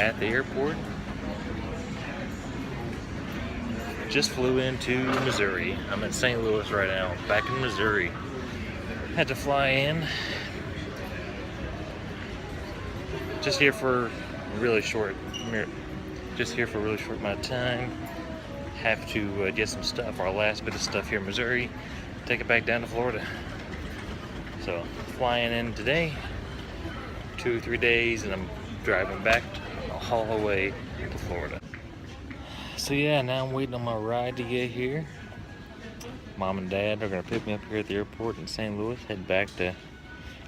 at the airport. Just flew into Missouri. I'm in St. Louis right now, back in Missouri. Had to fly in. Just here for a really short amount of time. Have to get some stuff, our last bit of stuff here in Missouri, take it back down to Florida. So flying in today, 2 or 3 days, and I'm driving back a haul away to Florida. So yeah, now I'm waiting on my ride to get here. Mom and Dad are gonna pick me up here at the airport in St. Louis, head back to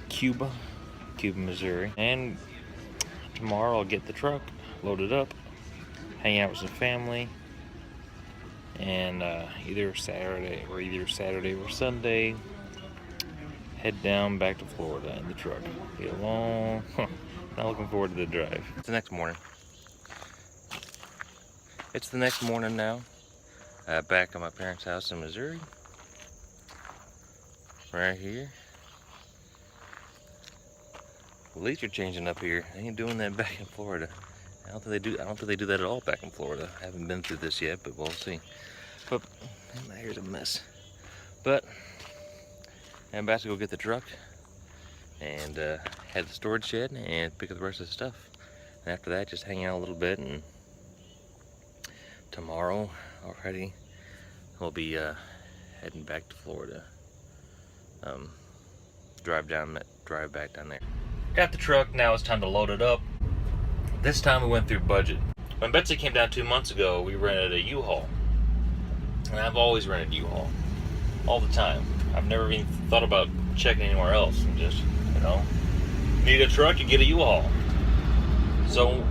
Cuba, Missouri. And tomorrow I'll get the truck, load it up, hang out with some family, and either Saturday or Sunday, head down back to Florida in the truck. Be a long, not looking forward to the drive. It's the next morning. It's the next morning now. Back at my parents' house in Missouri. Right here. Well, leaves are changing up here. They ain't doing that back in Florida. I don't think they do that at all back in Florida. I haven't been through this yet, but we'll see. But my hair's a mess. But I'm about to go get the truck and head to the storage shed and pick up the rest of the stuff. And after that, just hang out a little bit, and tomorrow already we'll be heading back to Florida. Drive back down there. Got the truck, now it's time to load it up. This time we went through budget. When Betsy came down 2 months ago, we rented a U-Haul. And I've always rented U-Haul, all the time. I've never even thought about checking anywhere else. And just, need a truck, you get a U-Haul. So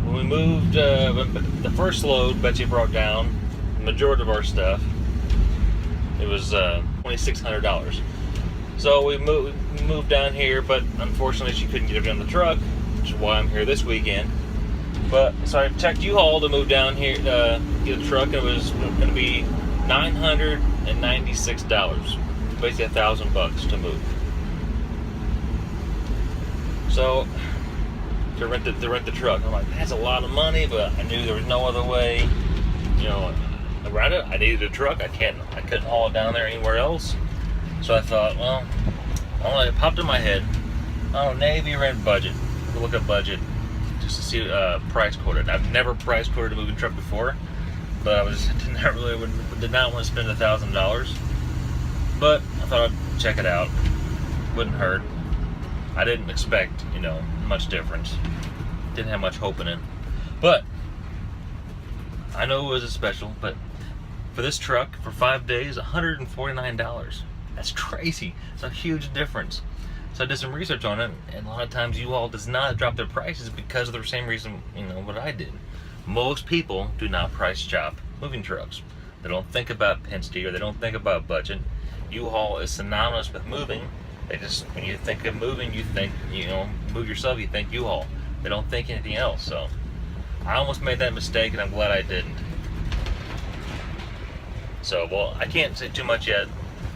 when we moved, the first load Betsy brought down, the majority of our stuff, it was $2,600. So we moved down here, but unfortunately she couldn't get it on the truck, which is why I'm here this weekend. But so I checked U-Haul to move down here to get a truck, and it was going to be $996, basically $1,000 to move. So to rent the truck, I'm like, that's a lot of money, but I knew there was no other way, around it. I needed a truck. I couldn't haul it down there anywhere else. So I thought, well, it popped in my head. Navy rent budget. Look at budget just to see price quoted. I've never price quoted a moving truck before, but did not want to spend $1,000. But I thought I'd check it out. Wouldn't hurt. I didn't expect, much difference. Didn't have much hope in it. But I know it was a special, but for this truck, for 5 days, $149. That's crazy. It's a huge difference. So I did some research on it, and a lot of times U-Haul does not drop their prices because of the same reason, what I did. Most people do not price shop moving trucks. They don't think about Penske, or they don't think about budget. U-Haul is synonymous with moving. When you think of moving, you think, move yourself, you think U-Haul. They don't think anything else. So I almost made that mistake, and I'm glad I didn't. So, well, I can't say too much yet.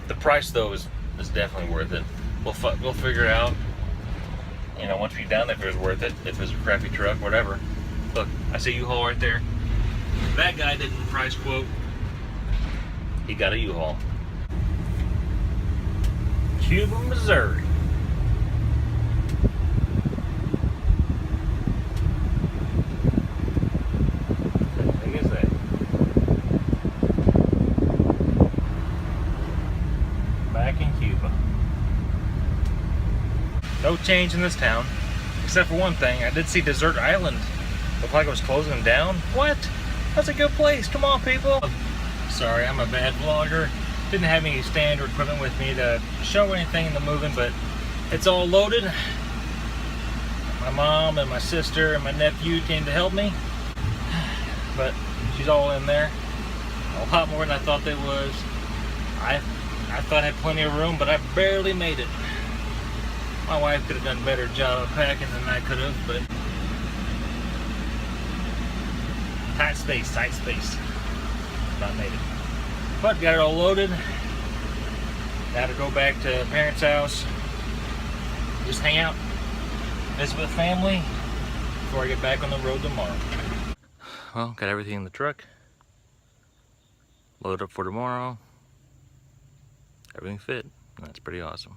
The price, though, is definitely worth it. We'll figure it out, once we get down there, if it's worth it, if it's a crappy truck, whatever. Look, I see U-Haul right there. That guy didn't price quote. He got a U-Haul. Cuba, Missouri. No change in this town, except for one thing. I did see Desert Island. Looked like it was closing down. What? That's a good place. Come on, people. Sorry, I'm a bad vlogger. Didn't have any standard equipment with me to show anything in the moving, but it's all loaded. My mom and my sister and my nephew came to help me, but she's all in there. A lot more than I thought they was. I thought I had plenty of room, but I barely made it. My wife could have done a better job of packing than I could have, but tight space. Not made it. But got it all loaded. Now to go back to parents' house, just hang out, visit with family before I get back on the road tomorrow. Well, got everything in the truck. Load up for tomorrow. Everything fit. That's pretty awesome.